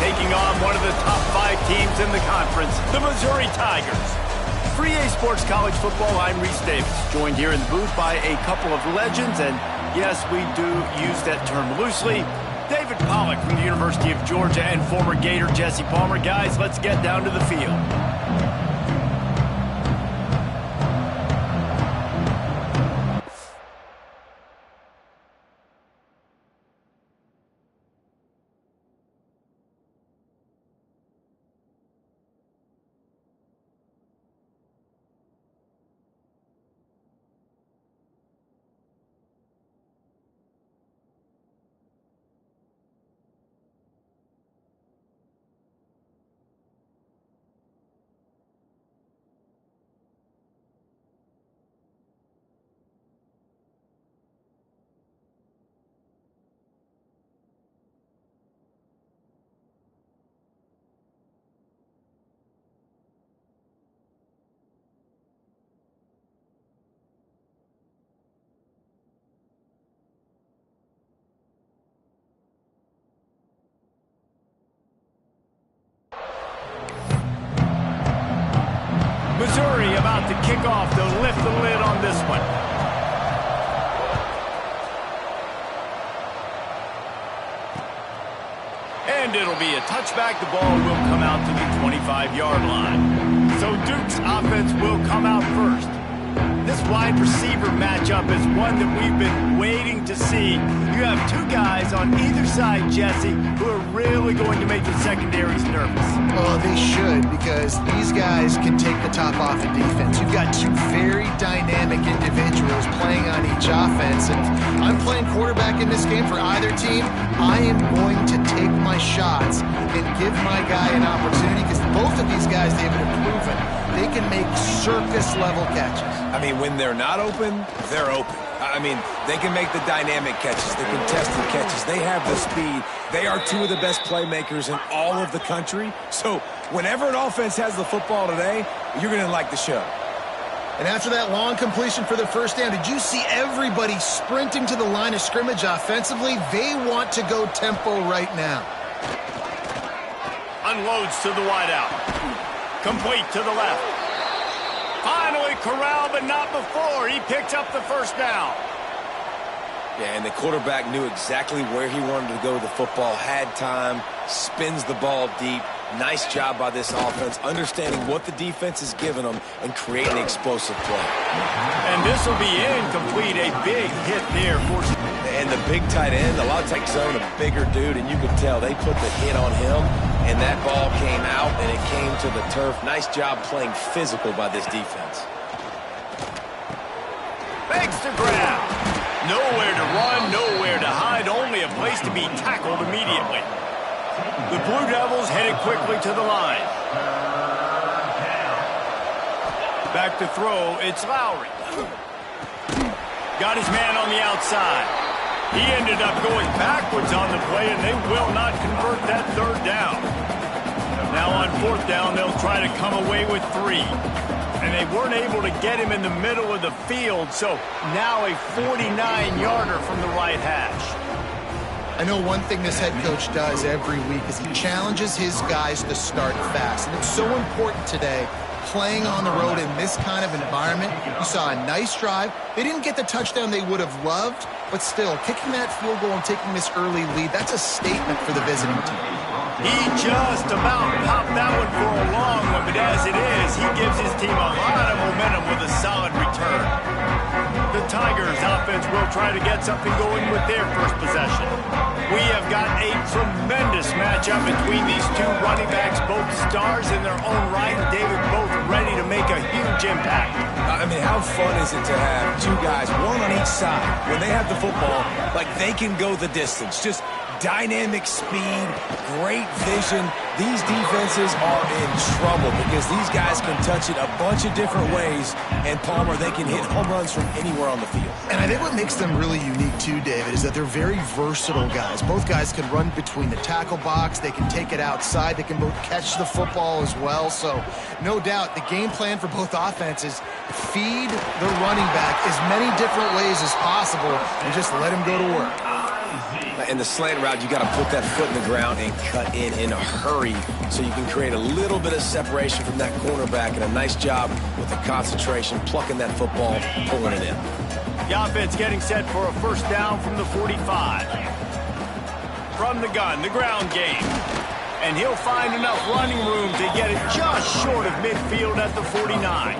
taking on one of the top 5 teams in the conference, the Missouri Tigers. For EA Sports College Football, I'm Reese Davis, joined here in the booth by a couple of legends, and yes, we do use that term loosely. David Pollack from the University of Georgia and former Gator Jesse Palmer. Guys, let's get down to the field. Missouri about to kick off to lift the lid on this one. And it'll be a touchback. The ball will come out to the 25-yard line. So Duke's offense will come out first. This wide receiver matchup is one that we've been waiting to see. You have two guys on either side, Jesse, who are really going to make the secondaries nervous. Oh, they should, because these guys can take the top off the defense. You've got two very dynamic individuals playing on each offense, and I'm playing quarterback in this game for either team. I am going to take my shots and give my guy an opportunity, because both of these guys, David, have proven they can make circus-level catches. I mean, when they're not open, they're open. I mean, they can make the dynamic catches, the contested catches. They have the speed. They are two of the best playmakers in all of the country. So whenever an offense has the football today, you're going to like the show. And after that long completion for the first down, did you see everybody sprinting to the line of scrimmage offensively? They want to go tempo right now. Unloads to the wideout. Complete to the left. Finally corralled, but not before. He picks up the first down. Yeah, and the quarterback knew exactly where he wanted to go with the football, had time, spins the ball deep. Nice job by this offense, understanding what the defense is giving them and creating explosive play. And this will be incomplete. A big hit there for... And the big tight end, a lot of tight zone, a bigger dude, and you could tell they put the hit on him, and that ball came out, and it came to the turf. Nice job playing physical by this defense. Begs to grab. Nowhere to run, nowhere to hide, only a place to be tackled immediately. The Blue Devils headed quickly to the line. Back to throw, it's Lowry. Got his man on the outside. He ended up going backwards on the play, and they will not convert that third down. Now on fourth down, they'll try to come away with 3. And they weren't able to get him in the middle of the field, so now a 49-yarder from the right hash. I know one thing this head coach does every week is he challenges his guys to start fast. And it's so important today, playing on the road in this kind of environment. You saw a nice drive. They didn't get the touchdown they would have loved, but still, kicking that field goal and taking this early lead, that's a statement for the visiting team. He just about popped that one for a long one, but as it is, he gives his team a lot of momentum with a solid return. The Tigers offense will try to get something going with their first possession. We have got a tremendous matchup between these two running backs, both stars in their own right, and David, both ready to make a huge impact. I mean, how fun is it to have two guys, one on each side, when they have the football, like they can go the distance, just dynamic speed, great vision. These defenses are in trouble because these guys can touch it a bunch of different ways, and Palmer, they can hit home runs from anywhere on the field. And I think what makes them really unique too, David, is that they're very versatile guys. Both guys can run between the tackle box, they can take it outside, they can both catch the football as well. So no doubt the game plan for both offenses, feed the running back as many different ways as possible and just let him go to work. And the slant route, you got to put that foot in the ground and cut in a hurry so you can create a little bit of separation from that cornerback, and a nice job with the concentration, plucking that football, pulling it in. The offense getting set for a first down from the 45. From the gun, the ground game. And he'll find enough running room to get it just short of midfield at the 49.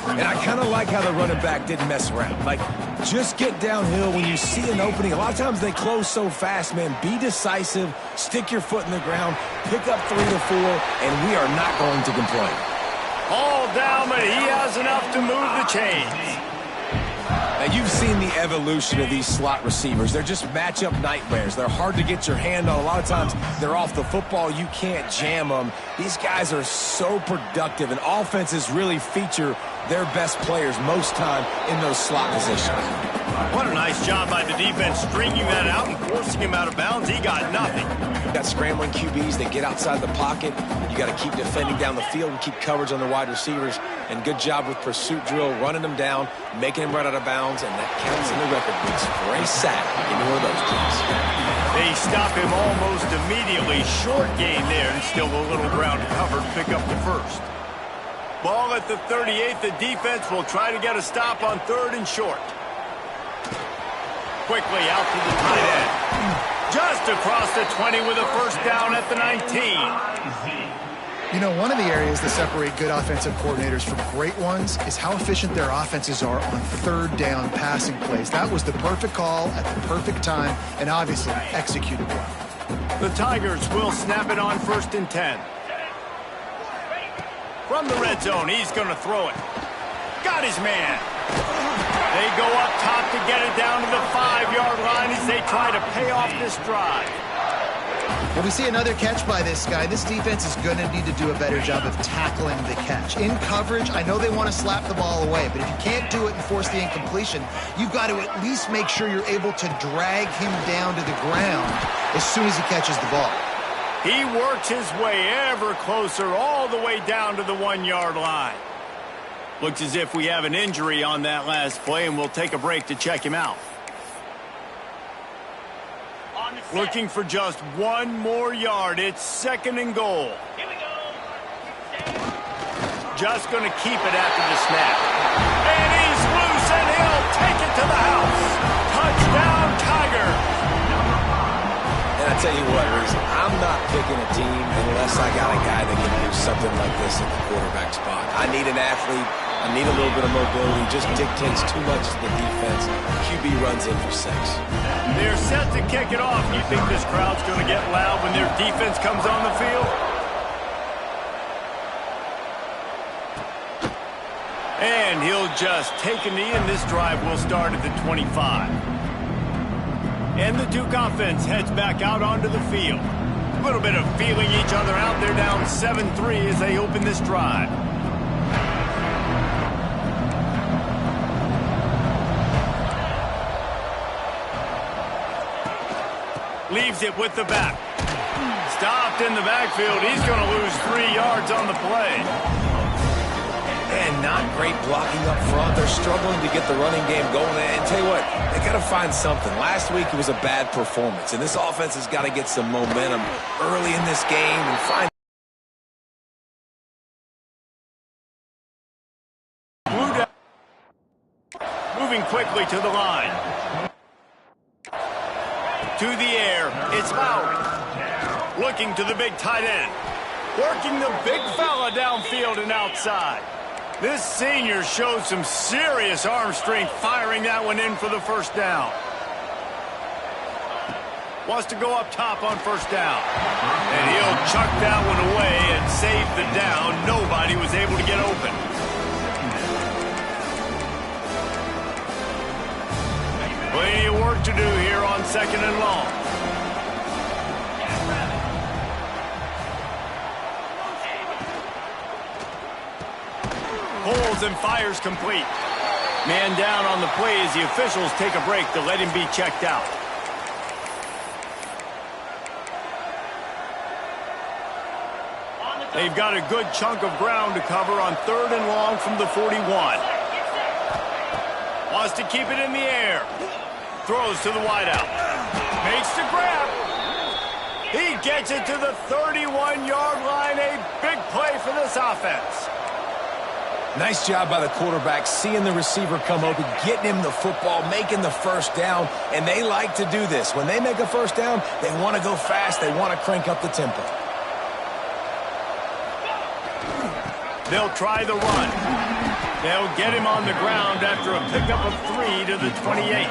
And I kind of like how the running back didn't mess around. Like, just get downhill when you see an opening. A lot of times they close so fast, man. Be decisive, stick your foot in the ground, pick up 3 to 4, and we are not going to complain. All down, but he has enough to move the chains. Now, you've seen the evolution of these slot receivers. They're just matchup nightmares. They're hard to get your hand on. A lot of times, they're off the football. You can't jam them. These guys are so productive, and offenses really feature their best players most time in those slot positions. What a nice job by the defense stringing that out and forcing him out of bounds. He got nothing. You got scrambling QBs that get outside the pocket. You got to keep defending down the field and keep coverage on the wide receivers. And good job with pursuit drill, running them down, making him run out of bounds, and that counts in the record books for a sack in one of those plays. They stop him almost immediately. Short gain there, and still a little ground covered. Pick up the first. Ball at the 38. The defense will try to get a stop on 3rd and short. Quickly out to the tight end. Just across the 20 with a first down at the 19. You know, one of the areas that separate good offensive coordinators from great ones is how efficient their offenses are on 3rd down passing plays. That was the perfect call at the perfect time, and obviously executed well. The Tigers will snap it on 1st and 10. From the red zone, he's going to throw it. Got his man. They go up top to get it down to the 5-yard line as they try to pay off this drive. When we see another catch by this guy, this defense is going to need to do a better job of tackling the catch. In coverage, I know they want to slap the ball away, but if you can't do it and force the incompletion, you've got to at least make sure you're able to drag him down to the ground as soon as he catches the ball. He works his way ever closer all the way down to the 1-yard line. Looks as if we have an injury on that last play, and we'll take a break to check him out. Looking for just 1 more yard. It's 2nd and goal. Here we go. Just going to keep it after the snap. And he's loose, and he'll take it to the house. Touchdown, Tigers. And I tell you what, Reese, I'm not picking a team unless I got a guy that can do something like this at the quarterback spot. I need an athlete. I need a little bit of mobility. Just dictates too much to the defense. QB runs in for 6. They're set to kick it off. You think this crowd's going to get loud when their defense comes on the field? And he'll just take a knee, and this drive will start at the 25. And the Duke offense heads back out onto the field. A little bit of feeling each other out. They're down 7-3 as they open this drive. Leaves it with the back. Stopped in the backfield. He's going to lose 3 yards on the play. And not great blocking up front. They're struggling to get the running game going. And tell you what, they got to find something. Last week it was a bad performance, and this offense has got to get some momentum early in this game and find. Moving quickly to the line. To the air, it's Lowry. Looking to the big tight end. Working the big fella downfield and outside. This senior showed some serious arm strength firing that one in for the first down. Wants to go up top on first down. And he'll chuck that one away and save the down. Nobody was able to get open. Plenty of work to do here on 2nd and long. Pulls and fires complete. Man down on the play as the officials take a break to let him be checked out. They've got a good chunk of ground to cover on 3rd and long from the 41. Wants to keep it in the air. Throws to the wideout. Makes the grab. He gets it to the 31-yard line. A big play for this offense. Nice job by the quarterback, seeing the receiver come open, getting him the football, making the first down, and they like to do this. When they make a first down, they want to go fast. They want to crank up the tempo. They'll try the run. They'll get him on the ground after a pickup of 3 to the 28.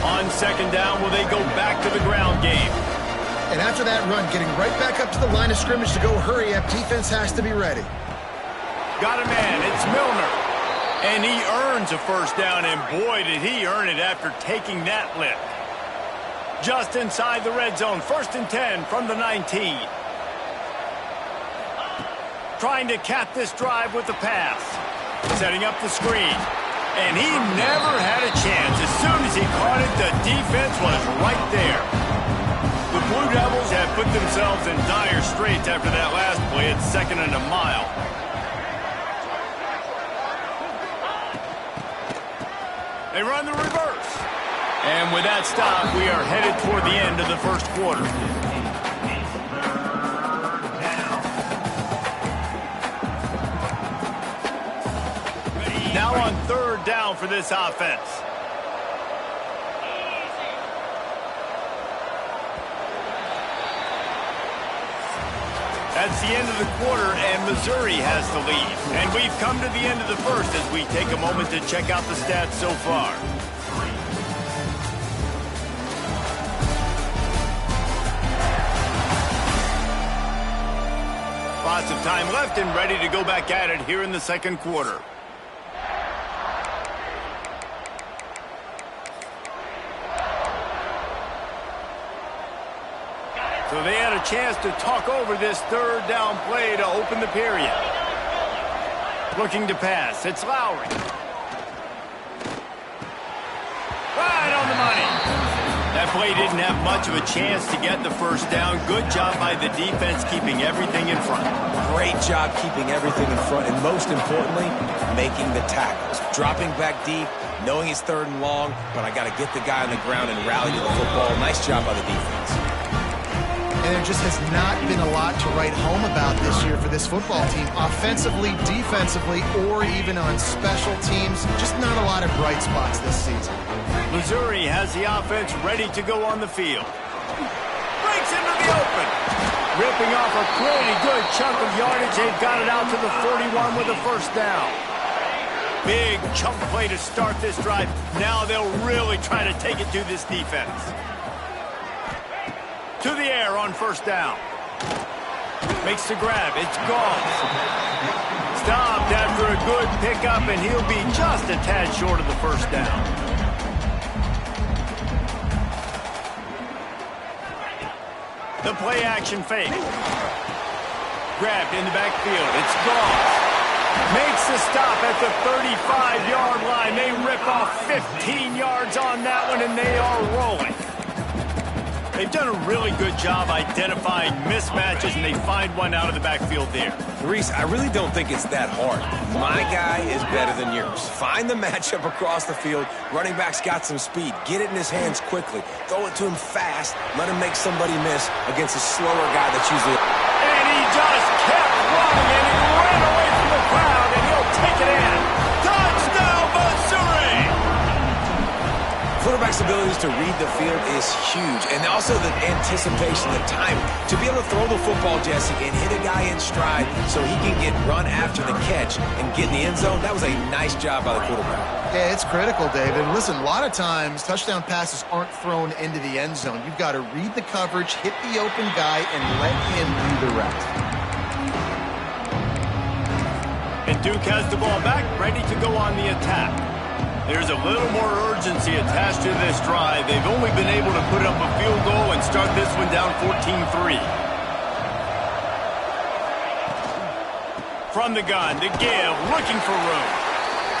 On second down, will they go back to the ground game? And after that run, getting right back up to the line of scrimmage to go hurry up, defense has to be ready. Got a man, it's Milner. And he earns a first down, and boy, did he earn it after taking that lift. Just inside the red zone, 1st and 10 from the 19. Trying to cap this drive with the pass. Setting up the screen. And he never had a chance. As soon as he caught it, the defense was right there. The Blue Devils have put themselves in dire straits after that last play at 2nd and a mile. They run the reverse. And with that stop, we are headed toward the end of the first quarter. Now on 3rd down for this offense. That's the end of the quarter, and Missouri has the lead. And we've come to the end of the first as we take a moment to check out the stats so far. Lots of time left and ready to go back at it here in the second quarter. So they had a chance to talk over this 3rd down play to open the period. Looking to pass. It's Lowry. Right on the money. That play didn't have much of a chance to get the first down. Good job by the defense keeping everything in front. Great job keeping everything in front, and most importantly, making the tackles. Dropping back deep, knowing it's 3rd and long, but I got to get the guy on the ground and rally to the football. Nice job by the defense. And there just has not been a lot to write home about this year for this football team. Offensively, defensively, or even on special teams. Just not a lot of bright spots this season. Missouri has the offense ready to go on the field. Breaks into the open. Ripping off a pretty good chunk of yardage. They've got it out to the 41 with a first down. Big chunk play to start this drive. Now they'll really try to take it to this defense. To the air on first down. Makes the grab. It's gone. Stopped after a good pickup, and he'll be just a tad short of the first down. The play action fake. Grabbed in the backfield. It's gone. Makes the stop at the 35-yard line. They rip off 15 yards on that one, and they are rolling. They've done a really good job identifying mismatches, and they find one out of the backfield there. Reese, I really don't think it's that hard. My guy is better than yours. Find the matchup across the field. Running back's got some speed. Get it in his hands quickly. Throw it to him fast. Let him make somebody miss against a slower guy that's usually... And he just kept running, and he ran away from the crowd, and he'll take it in. Touchdown, Missouri! Quarterback's abilities to read the field is huge, and also the anticipation, the timing. To be able to throw the football, Jesse, and hit a guy in stride so he can get run after the catch and get in the end zone, that was a nice job by the quarterback. Yeah, it's critical, David. Listen, a lot of times touchdown passes aren't thrown into the end zone. You've got to read the coverage, hit the open guy, and let him do the rest. And Duke has the ball back, ready to go on the attack. There's a little more urgency attached to this drive. They've only been able to put up a field goal and start this one down 14-3. From the gun, the give, looking for room.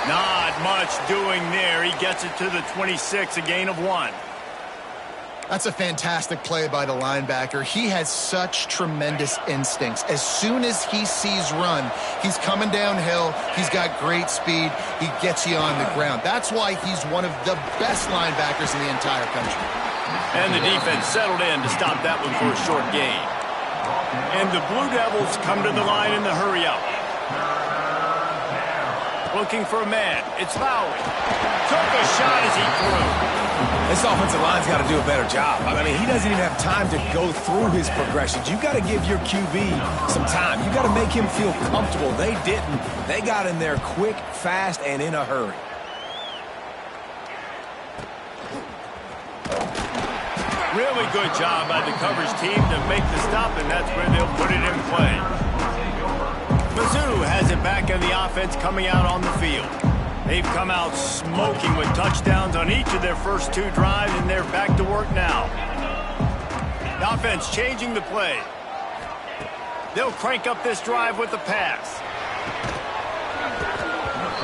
Not much doing there. He gets it to the 26, a gain of 1. That's a fantastic play by the linebacker. He has such tremendous instincts. As soon as he sees run, he's coming downhill. He's got great speed. He gets you on the ground. That's why he's one of the best linebackers in the entire country. And the defense settled in to stop that one for a short gain. And the Blue Devils come to the line in the hurry-up. Looking for a man. It's Lowry. Took a shot as he threw. This offensive line's got to do a better job. I mean, he doesn't even have time to go through his progressions. You got to give your QB some time. You got to make him feel comfortable. They didn't. They got in there quick, fast, and in a hurry. Really good job by the coverage team to make the stop, and that's where they'll put it in play. Mizzou has it back in the offense coming out on the field. They've come out smoking with touchdowns on each of their first 2 drives, and they're back to work now. The offense changing the play. They'll crank up this drive with the pass.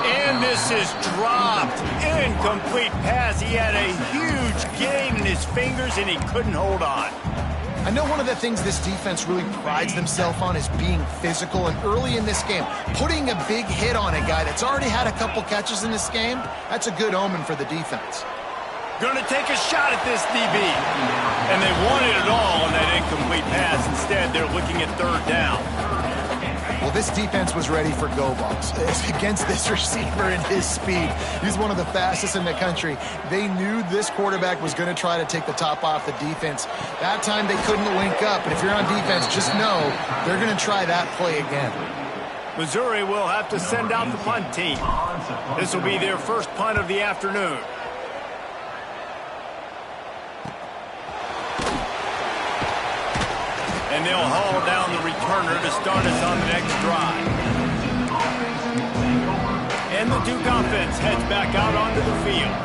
And this is dropped. Incomplete pass. He had a huge gain in his fingers, and he couldn't hold on. I know one of the things this defense really prides themselves on is being physical, and early in this game, putting a big hit on a guy that's already had a couple catches in this game, that's a good omen for the defense. Going to take a shot at this DB. And they wanted it all on that incomplete pass. Instead, they're looking at 3rd down. Well, this defense was ready for go balls against this receiver and his speed. He's one of the fastest in the country. They knew this quarterback was going to try to take the top off the defense. That time they couldn't link up. And if you're on defense, just know they're going to try that play again. Missouri will have to send out the punt team. This will be their first punt of the afternoon. And they'll haul down the returner to start us on the next drive. And the Duke offense heads back out onto the field.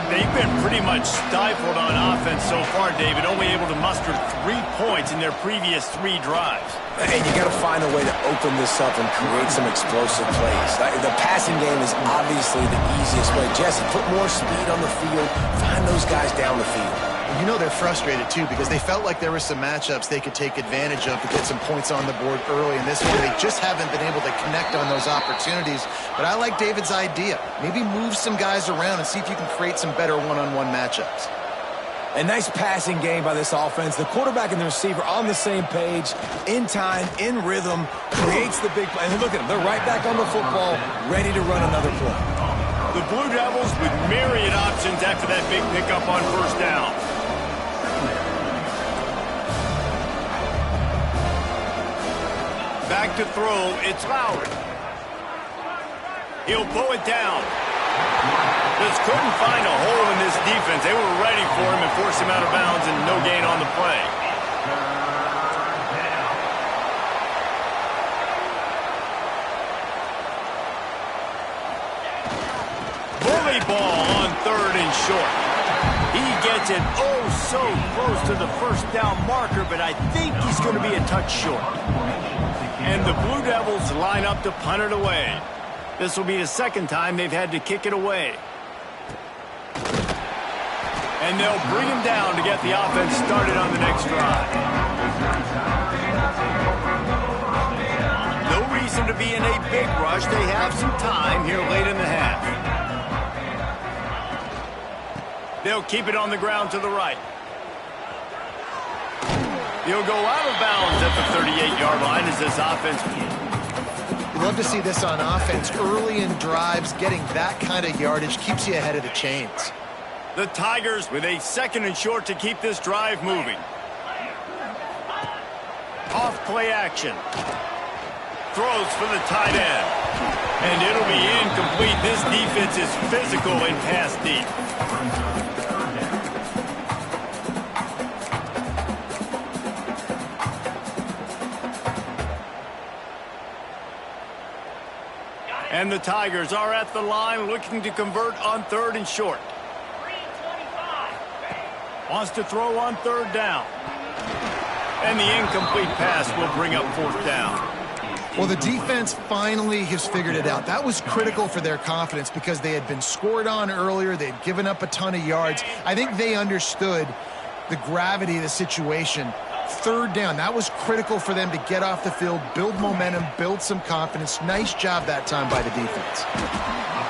They've been pretty much stifled on offense so far, David, only able to muster 3 points in their previous 3 drives. And you got to find a way to open this up and create some explosive plays. The passing game is obviously the easiest way. Jesse, put more speed on the field. Find those guys down the field. You know they're frustrated, too, because they felt like there were some matchups they could take advantage of to get some points on the board early in this one. They just haven't been able to connect on those opportunities. But I like David's idea. Maybe move some guys around and see if you can create some better one-on-one matchups. A nice passing game by this offense. The quarterback and the receiver on the same page, in time, in rhythm, creates the big play. And look at them. They're right back on the football, ready to run another play. The Blue Devils with myriad options after that big pickup on 1st down. Back to throw, it's Lowry. He'll pull it down. Just couldn't find a hole in this defense. They were ready for him and forced him out of bounds, and no gain on the play. Bully ball on 3rd and short. He gets it so close to the 1st down marker, but I think he's going to be a touch short. And the Blue Devils line up to punt it away. This will be the 2nd time they've had to kick it away. And they'll bring him down to get the offense started on the next drive. No reason to be in a big rush. They have some time here late in the half. They'll keep it on the ground to the right. He'll go out of bounds at the 38-yard line as this offense. You love to see this on offense. Early in drives, getting that kind of yardage keeps you ahead of the chains. The Tigers with a 2nd and short to keep this drive moving. Off play action. Throws for the tight end. And it'll be incomplete. This defense is physical and pass deep. And the Tigers are at the line looking to convert on 3rd and short. Wants to throw on 3rd down. And the incomplete pass will bring up 4th down. Well, the defense finally has figured it out. That was critical for their confidence because they had been scored on earlier. They had given up a ton of yards. I think they understood the gravity of the situation. 3rd down, that was critical for them to get off the field, build momentum, build some confidence. Nice job that time by the defense.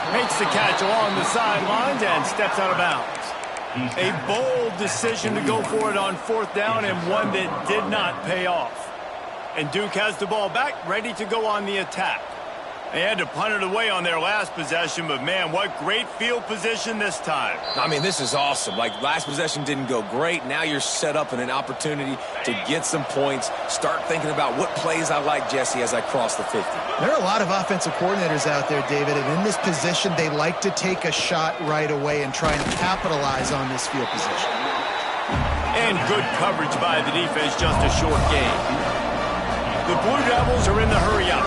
Makes the catch along the sidelines and steps out of bounds. A bold decision to go for it on 4th down, and one that did not pay off. And Duke has the ball back, ready to go on the attack. They had to punt it away on their last possession, but man, what great field position this time. I mean, this is awesome. Like, last possession didn't go great. Now you're set up in an opportunity to get some points. Start thinking about what plays I like, Jesse, as I cross the 50. There are a lot of offensive coordinators out there, David, and in this position, they like to take a shot right away and try and capitalize on this field position. And good coverage by the defense, just a short gain. The Blue Devils are in the hurry-up.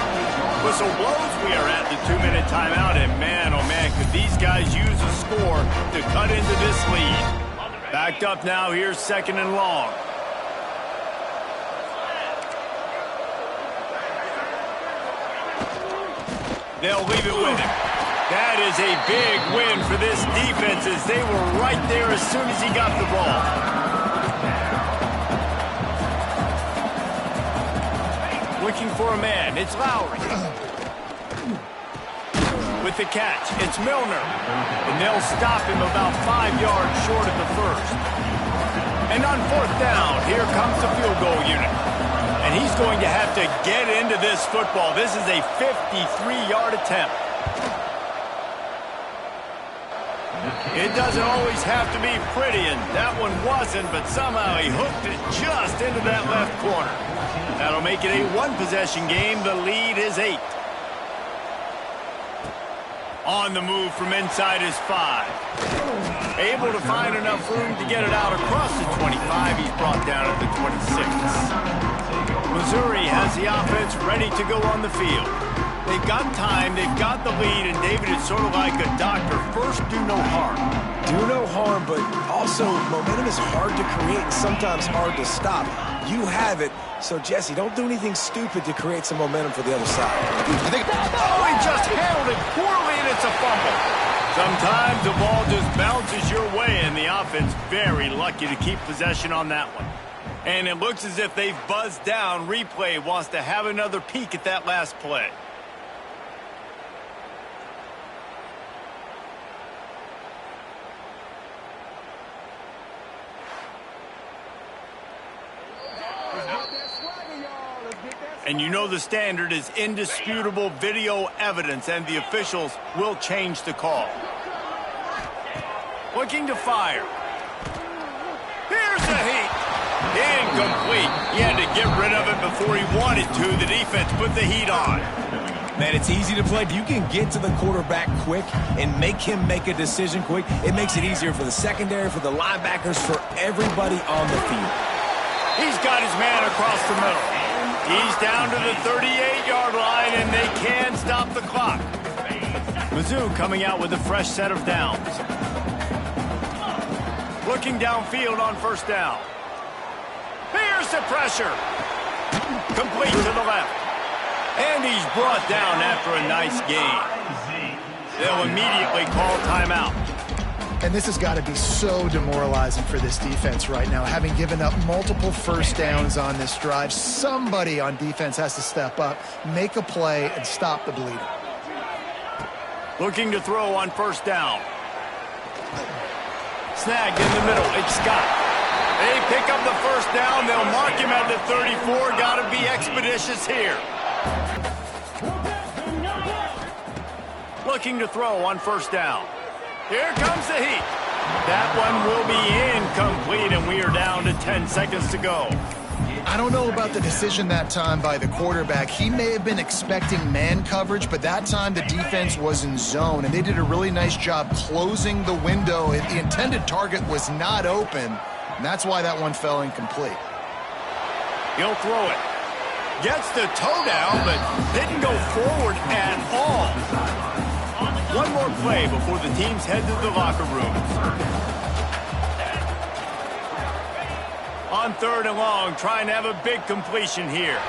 Whistle blows, we are at the 2-minute timeout, and man, oh man, could these guys use a score to cut into this lead. Backed up now, here's 2nd and long. They'll leave it with him. That is a big win for this defense, as they were right there as soon as he got the ball. Looking for a man, it's Lowry. With the catch, it's Milner. And they'll stop him about 5 yards short of the 1st. And on 4th down, here comes the field goal unit. And he's going to have to get into this football. This is a 53-yard attempt. It doesn't always have to be pretty, and that one wasn't, but somehow he hooked it just into that left corner. That'll make it a 1-possession game. The lead is 8. On the move from inside is 5. Able to find enough room to get it out across the 25. He's brought down at the 26. Missouri has the offense ready to go on the field. They've got time, they've got the lead, and David is sort of like a doctor. First, do no harm. Do no harm, but also momentum is hard to create and sometimes hard to stop. You have it, so Jesse, don't do anything stupid to create some momentum for the other side. Oh, he just handled it poorly, and it's a fumble. Sometimes the ball just bounces your way, and the offense very lucky to keep possession on that one. And it looks as if they've buzzed down. Replay wants to have another peek at that last play. And you know the standard is indisputable video evidence, and the officials will change the call. Looking to fire. Here's the heat. Incomplete. He had to get rid of it before he wanted to. The defense put the heat on. Man, it's easy to play. If you can get to the quarterback quick and make him make a decision quick, it makes it easier for the secondary, for the linebackers, for everybody on the field. He's got his man across the middle. He's down to the 38-yard line, and they can stop the clock. Mizzou coming out with a fresh set of downs. Looking downfield on 1st down. Here's the pressure. Complete to the left. And he's brought down after a nice gain. They'll immediately call timeout. And this has got to be so demoralizing for this defense right now. Having given up multiple 1st downs on this drive, somebody on defense has to step up, make a play, and stop the bleeding. Looking to throw on 1st down. Snagged in the middle. It's Scott. They pick up the 1st down. They'll mark him at the 34. Got to be expeditious here. Looking to throw on 1st down. Here comes the heat. That one will be incomplete, and we are down to 10 seconds to go. I don't know about the decision that time by the quarterback. He may have been expecting man coverage, but that time the defense was in zone, and they did a really nice job closing the window. The intended target was not open, and that's why that one fell incomplete. He'll throw it. Gets the toe down, but didn't go forward at all. One more play before the teams head to the locker rooms. On 3rd and long, trying to have a big completion here.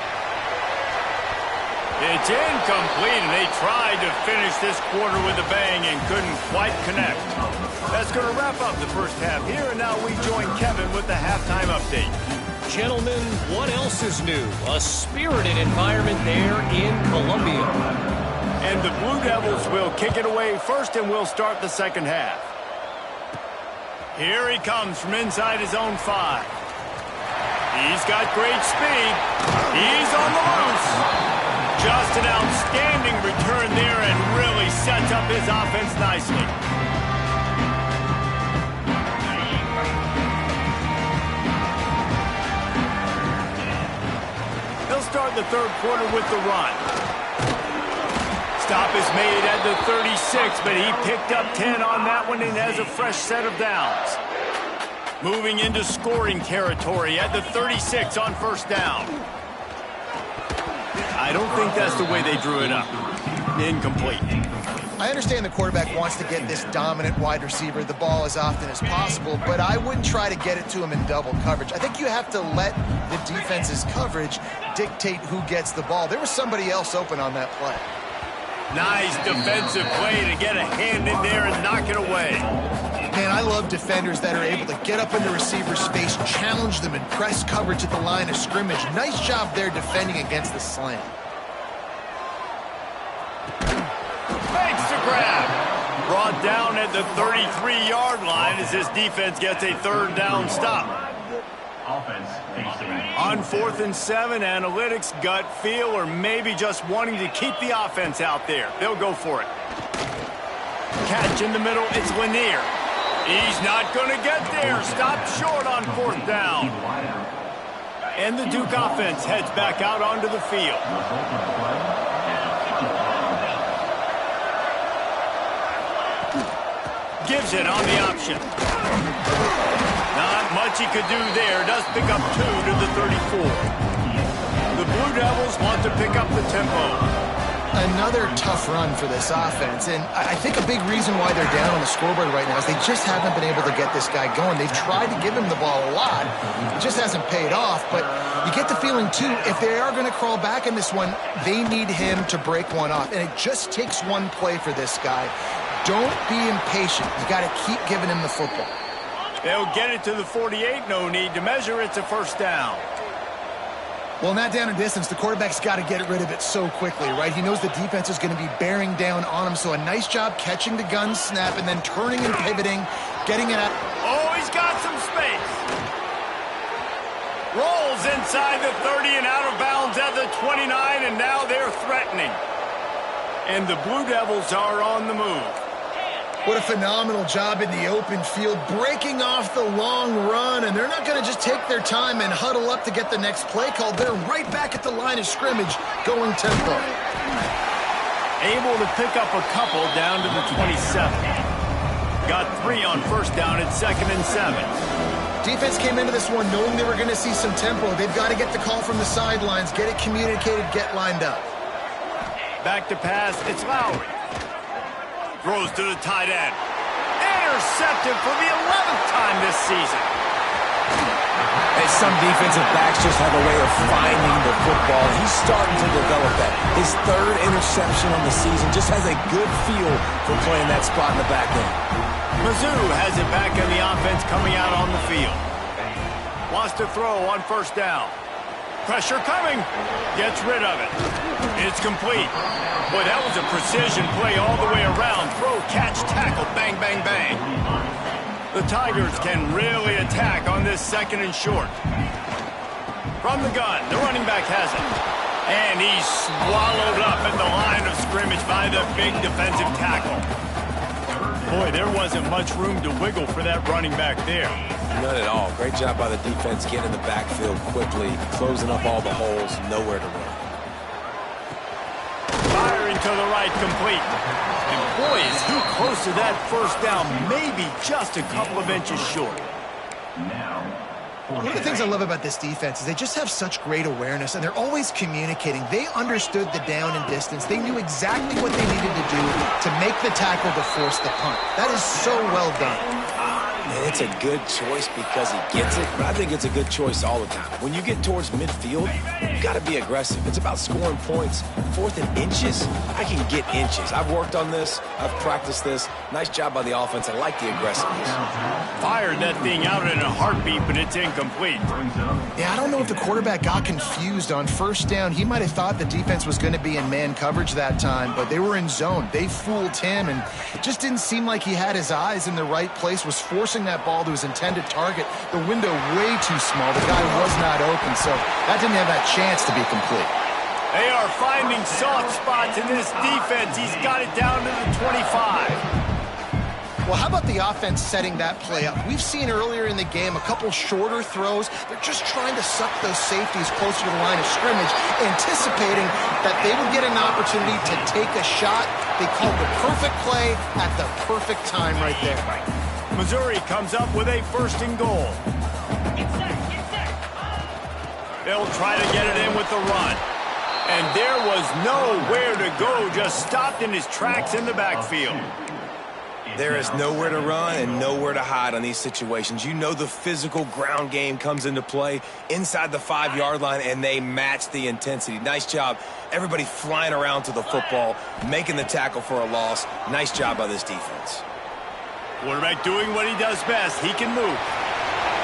It's incomplete, and they tried to finish this quarter with a bang and couldn't quite connect. That's going to wrap up the 1st half here, and now we join Kevin with the halftime update. Gentlemen, what else is new? A spirited environment there in Columbia. And the Blue Devils will kick it away first, and we'll start the 2nd half. Here he comes from inside his own 5. He's got great speed. He's on the loose. Just an outstanding return there and really sets up his offense nicely. He'll start the third quarter with the run. Stop is made at the 36, but he picked up 10 on that one and has a fresh set of downs. Moving into scoring territory at the 36 on first down. I don't think that's the way they drew it up. Incomplete. I understand the quarterback wants to get this dominant wide receiver the ball as often as possible, but I wouldn't try to get it to him in double coverage. I think you have to let the defense's coverage dictate who gets the ball. There was somebody else open on that play. Nice defensive play to get a hand in there and knock it away. Man, I love defenders that are able to get up in the receiver's face, challenge them, and press coverage at the line of scrimmage. Nice job there defending against the slant. Makes the grab. Brought down at the 33-yard line as this defense gets a third down stop. On 4th and 7, analytics, gut feel, or maybe just wanting to keep the offense out there. They'll go for it. Catch in the middle, it's Lanier. He's not going to get there. Stopped short on 4th down. And the Duke offense heads back out onto the field. Gives it on the option. Not much he could do there. Does pick up 2 to the 34. The Blue Devils want to pick up the tempo. Another tough run for this offense, and I think a big reason why they're down on the scoreboard right now is they just haven't been able to get this guy going. They've tried to give him the ball a lot. It just hasn't paid off, but you get the feeling, too, if they are going to crawl back in this one, they need him to break one off, and it just takes one play for this guy. Don't be impatient. You got to keep giving him the football. They'll get it to the 48. No need to measure. It's a first down. Well, in that down and distance, the quarterback's got to get rid of it so quickly, right? He knows the defense is going to be bearing down on him, so a nice job catching the gun snap and then turning and pivoting, getting it out. Oh, he's got some space. Rolls inside the 30 and out of bounds at the 29, and now they're threatening. And the Blue Devils are on the move. What a phenomenal job in the open field, breaking off the long run, and they're not going to just take their time and huddle up to get the next play called. They're right back at the line of scrimmage, going tempo. Able to pick up a couple down to the 27. Got 3 on first down at 2nd and 7. Defense came into this one knowing they were going to see some tempo. They've got to get the call from the sidelines, get it communicated, get lined up. Back to pass, it's Lowry. Throws to the tight end. Intercepted for the 11th time this season. And some defensive backs just have a way of finding the football. He's starting to develop that. His 3rd interception on the season, just has a good feel for playing that spot in the back end. Mizzou has it back in the offense coming out on the field. Wants to throw on first down. Pressure coming. Gets rid of it. It's complete. Boy, that was a precision play all the way around. Throw, catch, tackle, bang, bang, bang. The Tigers can really attack on this 2nd and short. From the gun, the running back has it. And he's swallowed up at the line of scrimmage by the big defensive tackle. Boy, there wasn't much room to wiggle for that running back there. None at all. Great job by the defense getting in the backfield quickly, closing up all the holes, nowhere to run. Firing to the right, complete. And boy, is he close to that first down, maybe just a couple of inches short. One of the things I love about this defense is they just have such great awareness, and they're always communicating. They understood the down and distance. They knew exactly what they needed to do to make the tackle to force the punt. That is so well done. And it's a good choice because he gets it, but I think it's a good choice all the time. When you get towards midfield, you got to be aggressive. It's about scoring points. 4th and inches, I can get inches. I've worked on this. I've practiced this. Nice job by the offense. I like the aggressiveness. Fired that thing out in a heartbeat, but it's incomplete. Yeah, I don't know if the quarterback got confused on first down. He might have thought the defense was going to be in man coverage that time, but they were in zone. They fooled him, and it just didn't seem like he had his eyes in the right place, was forcing throwing that ball to his intended target. The window way too small. The guy was not open, so that didn't have that chance to be complete. They are finding soft spots in this defense. He's got it down to the 25. Well, how about the offense setting that play up? We've seen earlier in the game a couple shorter throws. They're just trying to suck those safeties closer to the line of scrimmage, anticipating that they would get an opportunity to take a shot. They called the perfect play at the perfect time right there. Missouri comes up with a 1st and goal. They'll try to get it in with the run. And there was nowhere to go, just stopped in his tracks in the backfield. There is nowhere to run and nowhere to hide on these situations. You know the physical ground game comes into play inside the 5-yard line, and they match the intensity. Nice job. Everybody flying around to the football, making the tackle for a loss. Nice job by this defense. Quarterback doing what he does best. He can move.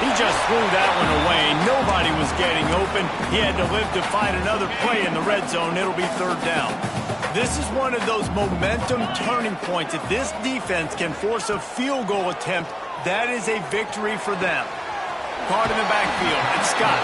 He just threw that one away. Nobody was getting open. He had to live to find another play in the red zone. It'll be 3rd down. This is one of those momentum turning points. If this defense can force a field goal attempt, that is a victory for them. Caught in the backfield, and Scott.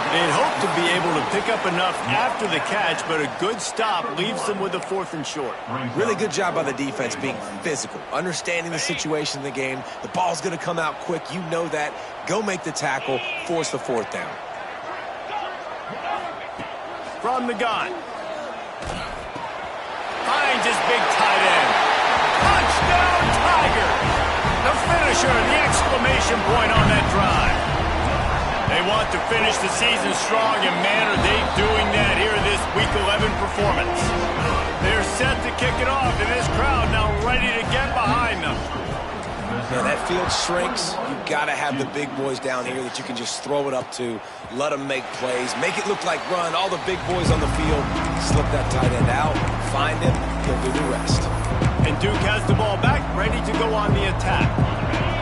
They'd hope to be able to pick up enough after the catch, but a good stop leaves them with a 4th and short. Really good job by the defense being physical, understanding the situation in the game. The ball's going to come out quick. You know that. Go make the tackle, force the 4th down. From the gun. Finds his big tight end. Touchdown, Tiger! The finisher, the exclamation point on that drive. They want to finish the season strong, and man, are they doing that here in this Week 11 performance. They're set to kick it off, and this crowd now ready to get behind them. Yeah, that field shrinks. You've got to have the big boys down here that you can just throw it up to, let them make plays, make it look like run. All the big boys on the field, slip that tight end out, find him, he'll do the rest. And Duke has the ball back, ready to go on the attack.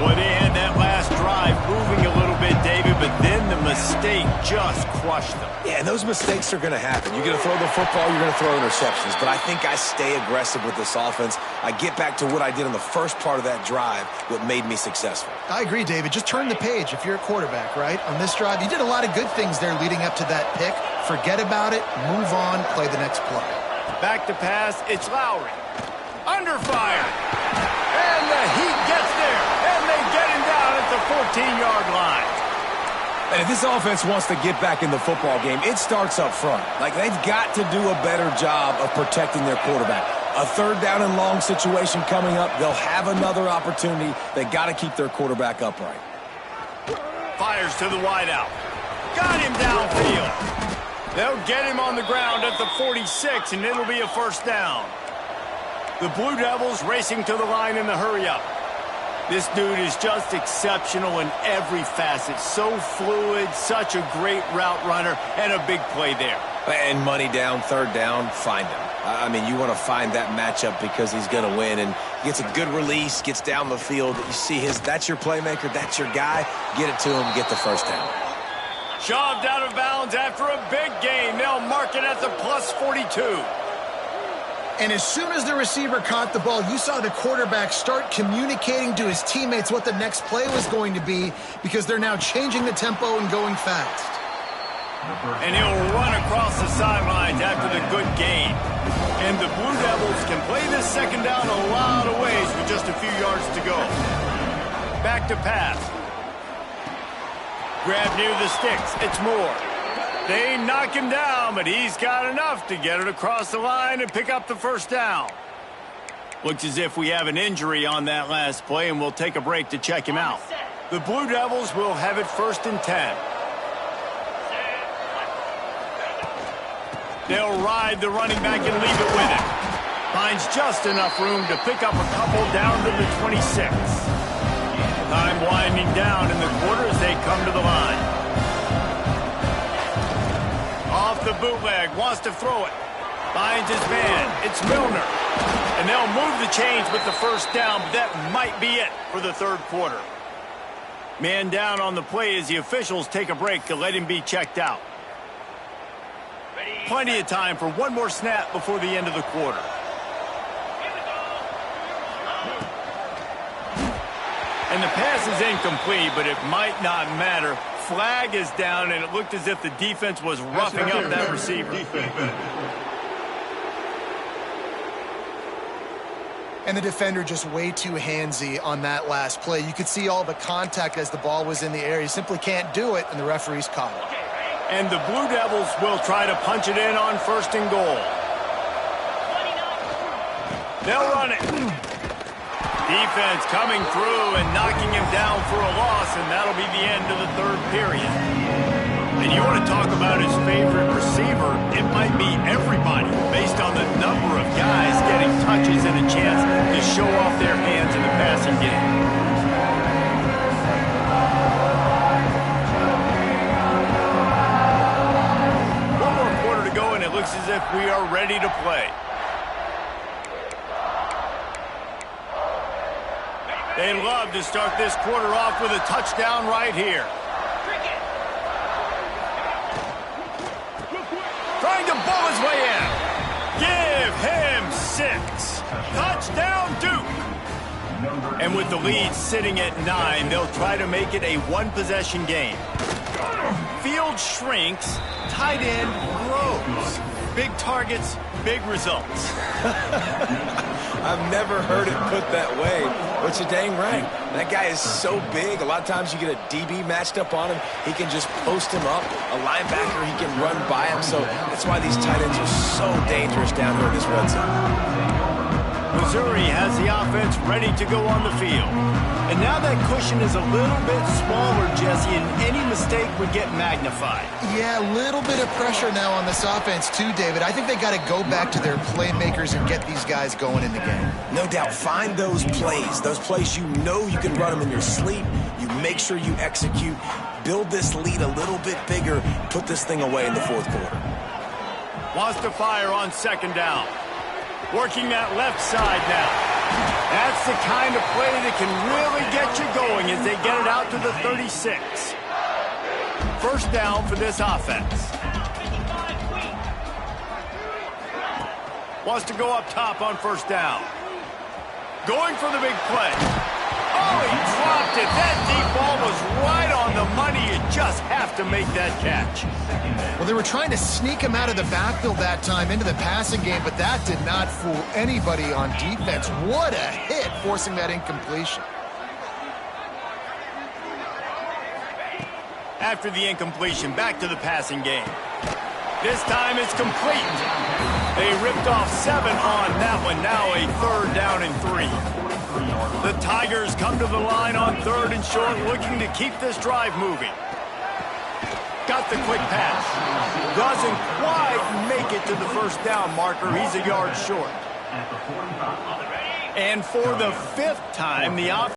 Boy, they had that last drive moving a little bit, David, but then the mistake just crushed them. Yeah, and those mistakes are going to happen. You're going to throw the football, you're going to throw interceptions. But I think I stay aggressive with this offense. I get back to what I did in the first part of that drive, what made me successful. I agree, David. Just turn the page if you're a quarterback, right? On this drive, you did a lot of good things there leading up to that pick. Forget about it, move on, play the next play. Back to pass, it's Lowry. Under fire. And the heat gets there. And they get him down at the 14-yard line. And if this offense wants to get back in the football game, it starts up front. Like, they've got to do a better job of protecting their quarterback. A 3rd down and long situation coming up. They'll have another opportunity. They got to keep their quarterback upright. Fires to the wideout. Got him downfield. They'll get him on the ground at the 46, and it'll be a 1st down. The Blue Devils racing to the line in the hurry-up. This dude is just exceptional in every facet. So fluid, such a great route runner, and a big play there. And money down, 3rd down, find him. I mean, you want to find that matchup because he's going to win, and gets a good release, gets down the field. You see that's your playmaker, that's your guy. Get it to him, get the 1st down. Shoved out of bounds after a big gain. They'll mark it at the plus 42. And as soon as the receiver caught the ball, you saw the quarterback start communicating to his teammates what the next play was going to be, because they're now changing the tempo and going fast. And he'll run across the sidelines after the good gain. And the Blue Devils can play this 2nd down a lot of ways with just a few yards to go. Back to pass. Grab near the sticks. It's Moore. They knock him down, but he's got enough to get it across the line and pick up the 1st down. Looks as if we have an injury on that last play, and we'll take a break to check him out. The Blue Devils will have it 1st and 10. They'll ride the running back and leave it with him. Finds just enough room to pick up a couple down to the 26. Time winding down in the quarter as they come to the line. Off the bootleg, wants to throw it. Finds his man, it's Milner. And they'll move the chains with the 1st down, but that might be it for the 3rd quarter. Man down on the play as the officials take a break to let him be checked out. Plenty of time for one more snap before the end of the quarter. And the pass is incomplete, but it might not matter. Flag is down, and it looked as if the defense was roughing up that receiver. And the defender just way too handsy on that last play. You could see all the contact as the ball was in the air. He simply can't do it, and the referee's caught it. And the Blue Devils will try to punch it in on 1st and goal. They'll run it. Defense coming through and knocking him down for a loss, and that'll be the end of the 3rd period. And you want to talk about his favorite receiver, it might be everybody based on the number of guys getting touches and a chance to show off their hands in the passing game. One more quarter to go, and it looks as if we are ready to play. They'd love to start this quarter off with a touchdown right here. Trying to bull his way in. Give him 6. Touchdown, Duke. And with the lead sitting at 9, they'll try to make it a one-possession game. Field shrinks, tight end grows. Big targets, big results. I've never heard it put that way, but you're dang right. That guy is so big. A lot of times you get a DB matched up on him. He can just post him up. A linebacker, he can run by him. So that's why these tight ends are so dangerous down here in this red zone. Missouri has the offense ready to go on the field. And now that cushion is a little bit smaller, Jesse, and any mistake would get magnified. Yeah, a little bit of pressure now on this offense too, David. I think they got to go back to their playmakers and get these guys going in the game. No doubt. Find those plays you know you can run them in your sleep. You make sure you execute. Build this lead a little bit bigger. Put this thing away in the 4th quarter. Wants to fire on 2nd down. Working that left side now. That's the kind of play that can really get you going as they get it out to the 36. 1st down for this offense. Wants to go up top on 1st down. Going for the big play. Oh, he dropped it. That deep ball was right on the money. You just have to make that catch. Well, they were trying to sneak him out of the backfield that time into the passing game, but that did not fool anybody on defense. What a hit, forcing that incompletion. After the incompletion, back to the passing game. This time it's complete. They ripped off 7 on that one. Now a 3rd down and 3. The Tigers come to the line on 3rd and short, looking to keep this drive moving. Got the quick pass. Doesn't quite make it to the 1st down marker. He's a yard short. And for the 5th time, the offense